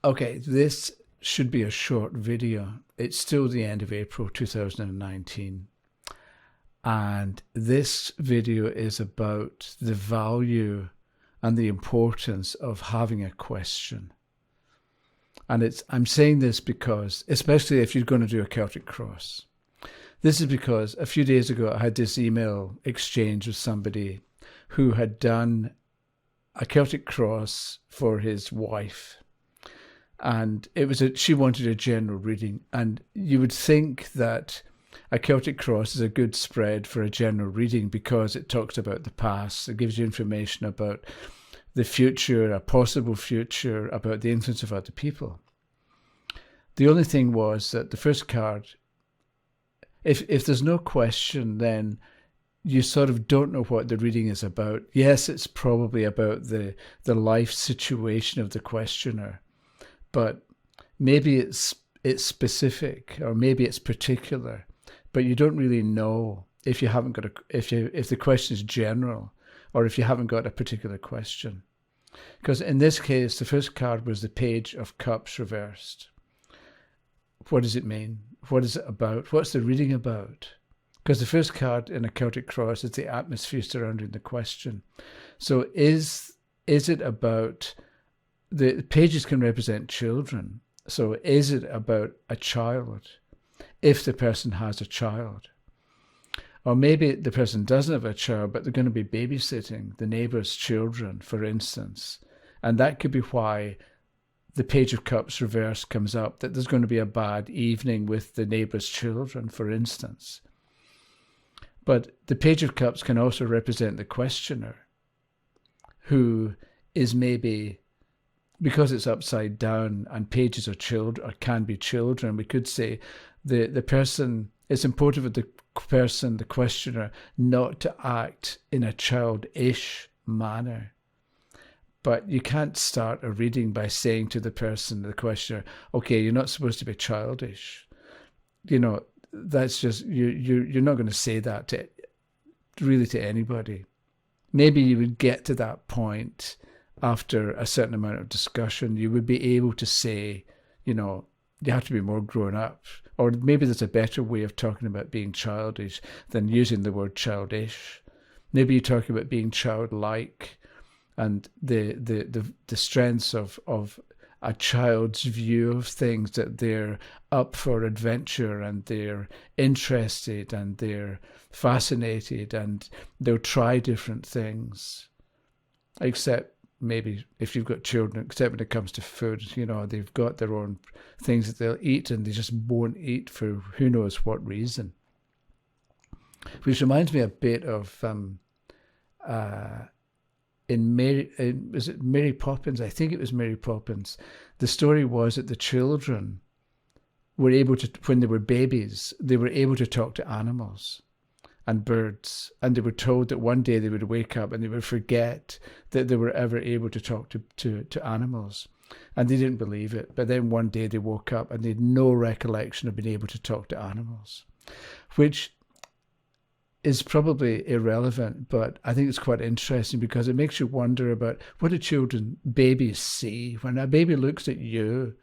Okay, this should be a short video. It's still the end of April 2019. And this video is about the value and the importance of having a question. And I'm saying this because, especially if you're going to do a Celtic Cross, this is because a few days ago I had this email exchange with somebody who had done a Celtic Cross for his wife. And she wanted a general reading. And you would think that a Celtic Cross is a good spread for a general reading because it talks about the past. It gives you information about the future, a possible future, about the influence of other people. The only thing was that the first card, if there's no question, then you sort of don't know what the reading is about. Yes, it's probably about the life situation of the questioner, but maybe it's specific or maybe it's particular, but you don't really know if you haven't got if the question is general or if you haven't got a particular question. Because in this case, the first card was the Page of Cups reversed. What does it mean? What is it about? What's the reading about? Because the first card in a Celtic Cross is the atmosphere surrounding the question. So is it about, the pages can represent children. So is it about a child, if the person has a child? Or maybe the person doesn't have a child, but they're going to be babysitting the neighbour's children, for instance. And that could be why the Page of Cups reverse comes up, that there's going to be a bad evening with the neighbour's children, for instance. But the Page of Cups can also represent the questioner, who is maybe, because it's upside down and pages are children or can be children, we could say the person, it's important for the person, the questioner, not to act in a childish manner. But you can't start a reading by saying to the person, the questioner, okay, you're not supposed to be childish. You know, that's just, you're not going to say that to anybody. Maybe you would get to that point after a certain amount of discussion. You would be able to say, you know, you have to be more grown up. Or maybe there's a better way of talking about being childish than using the word childish. Maybe you're talking about being childlike and the strengths of a child's view of things, that they're up for adventure and they're interested and they're fascinated and they'll try different things. Except maybe if you've got children, except when it comes to food, you know, they've got their own things that they'll eat and they just won't eat for who knows what reason. Which reminds me a bit of was it Mary Poppins? I think it was Mary Poppins. The story was that the children were able to, when they were babies, they were able to talk to animals and birds, and they were told that one day they would wake up and they would forget that they were ever able to talk to animals, and they didn't believe it. But then one day they woke up and they had no recollection of being able to talk to animals, which is probably irrelevant, but I think it's quite interesting because it makes you wonder about what do babies see? When a baby looks at you,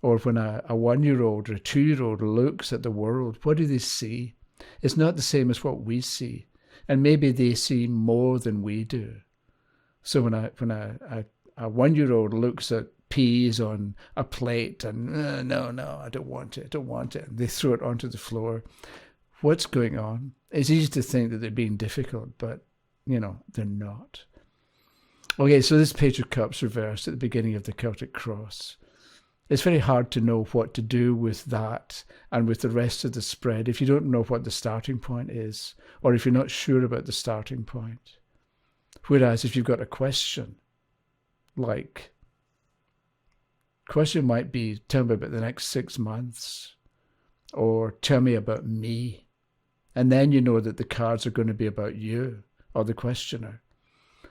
or when a 1-year-old or a 2-year-old looks at the world, what do they see? It's not the same as what we see, and maybe they see more than we do. So when a 1-year-old looks at peas on a plate and no, I don't want it, and they throw it onto the floor, what's going on? It's easy to think that they're being difficult, but, you know, they're not. Okay, so this Page of Cups reversed at the beginning of the Celtic Cross. It's very hard to know what to do with that and with the rest of the spread if you don't know what the starting point is, or if you're not sure about the starting point. Whereas if you've got a question, like, question might be, tell me about the next 6 months, or tell me about me. And then you know that the cards are going to be about you or the questioner.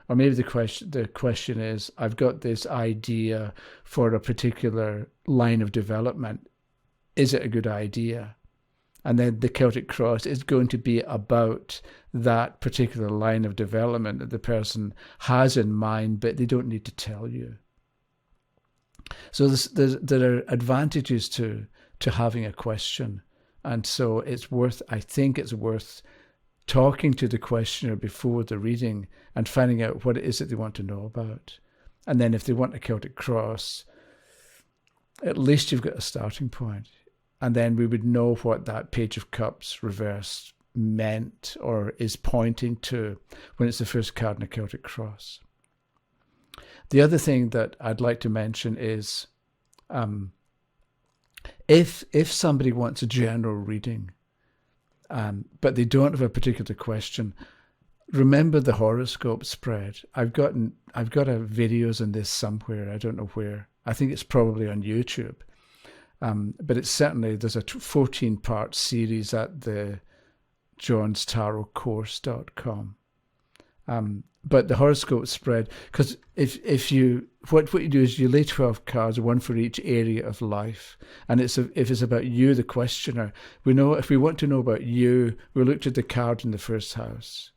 Or maybe the question is, I've got this idea for a particular line of development. Is it a good idea? And then the Celtic Cross is going to be about that particular line of development that the person has in mind, but they don't need to tell you. So there are advantages to having a question. And so I think it's worth talking to the questioner before the reading and finding out what it is that they want to know about. And then if they want a Celtic Cross, at least you've got a starting point. And then we would know what that Page of Cups reversed meant or is pointing to when it's the first card in a Celtic Cross. The other thing that I'd like to mention is if somebody wants a general reading, but they don't have a particular question, remember the horoscope spread. I've got videos on this somewhere. I don't know where. I think it's probably on YouTube. But it's certainly, there's a 14-part series at the johnstarotcourse.com. But the horoscope spread, because if you what you do is you lay 12 cards, one for each area of life, and if it's about you, the questioner, we know if we want to know about you, we looked at the card in the first house.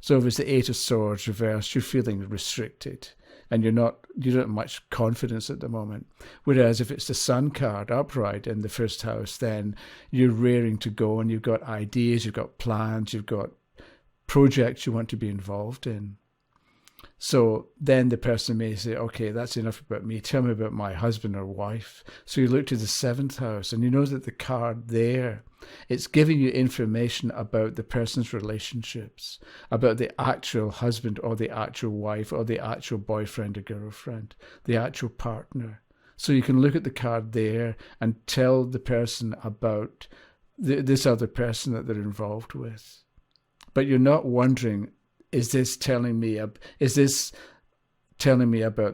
So if it's the Eight of Swords reversed, you're feeling restricted, and you don't have much confidence at the moment. Whereas if it's the Sun card upright in the first house, then you're raring to go, and you've got ideas, you've got plans, you've got projects you want to be involved in. So then the person may say, okay, that's enough about me. Tell me about my husband or wife. So you look to the 7th house, and you know that the card there, it's giving you information about the person's relationships, about the actual husband or the actual wife or the actual boyfriend or girlfriend, the actual partner. So you can look at the card there and tell the person about this other person that they're involved with. But you're not wondering, is this telling me about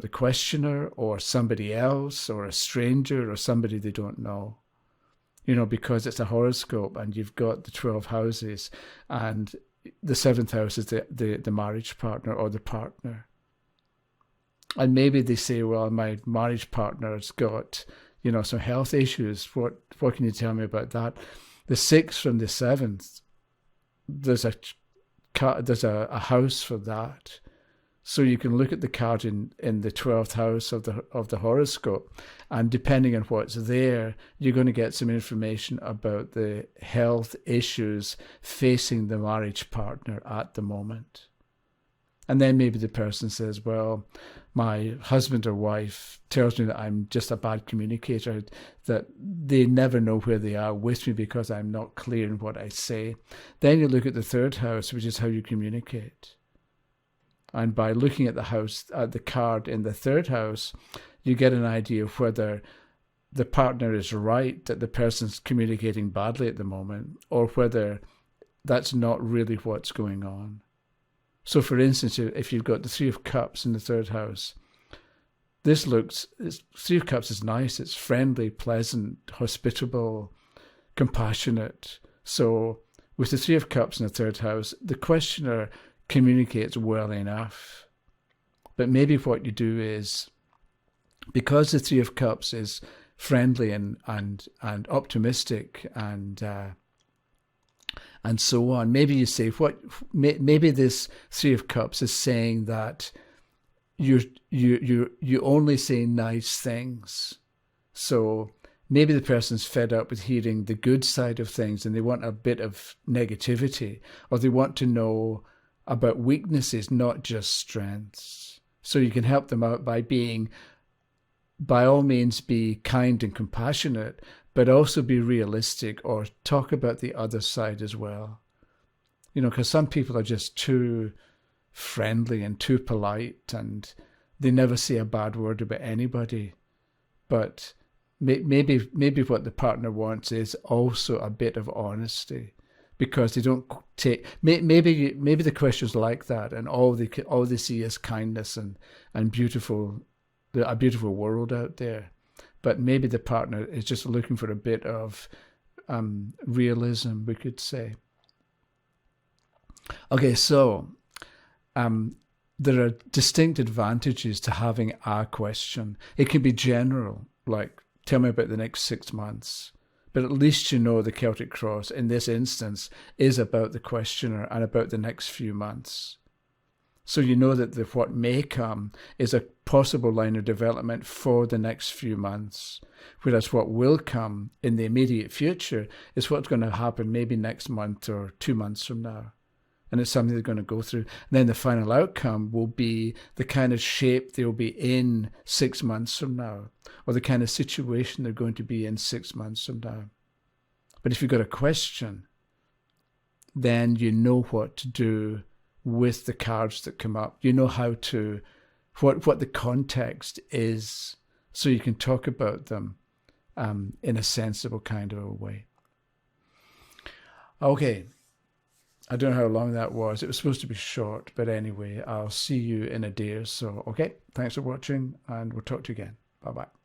the questioner or somebody else or a stranger or somebody they don't know? Because it's a horoscope and you've got the 12 houses, and the 7th house is the marriage partner or the partner. And maybe they say, well, my marriage partner's got, some health issues. What can you tell me about that? The 6th from the 7th, there's a house for that. So you can look at the card in the 12th house of the horoscope, and depending on what's there, you're going to get some information about the health issues facing the marriage partner at the moment. And then maybe the person says, well, my husband or wife tells me that I'm just a bad communicator, that they never know where they are with me because I'm not clear in what I say. Then you look at the 3rd house, which is how you communicate. And by looking at the card in the 3rd house, you get an idea of whether the partner is right, that the person's communicating badly at the moment, or whether that's not really what's going on. So, for instance, if you've got the 3 of Cups in the 3rd house, 3 of Cups is nice. It's friendly, pleasant, hospitable, compassionate. So, with the 3 of Cups in the 3rd house, the questioner communicates well enough. But maybe what you do is, because the 3 of Cups is friendly and optimistic and so on, maybe you say maybe this 3 of Cups is saying that you only say nice things. So maybe the person's fed up with hearing the good side of things and they want a bit of negativity, or they want to know about weaknesses, not just strengths. So you can help them out by all means, be kind and compassionate, but also be realistic, or talk about the other side as well. Because some people are just too friendly and too polite, and they never say a bad word about anybody. But maybe what the partner wants is also a bit of honesty, because they don't take, maybe the question's like that, and all they see is kindness and a beautiful world out there. But maybe the partner is just looking for a bit of realism, we could say. Okay, so there are distinct advantages to having a question. It can be general, like, tell me about the next 6 months. But at least the Celtic Cross, in this instance, is about the questioner and about the next few months. So you know that what may come is a possible line of development for the next few months, whereas what will come in the immediate future is what's going to happen maybe next month or 2 months from now. And it's something they're going to go through. And then the final outcome will be the kind of shape they'll be in 6 months from now, or the kind of situation they're going to be in 6 months from now. But if you've got a question, then you know what to do with the cards that come up. You know how to, what the context is, so you can talk about them in a sensible kind of a way. Okay, I don't know how long that was. It was supposed to be short, but anyway, I'll see you in a day or so. Okay, thanks for watching, and we'll talk to you again. Bye-bye.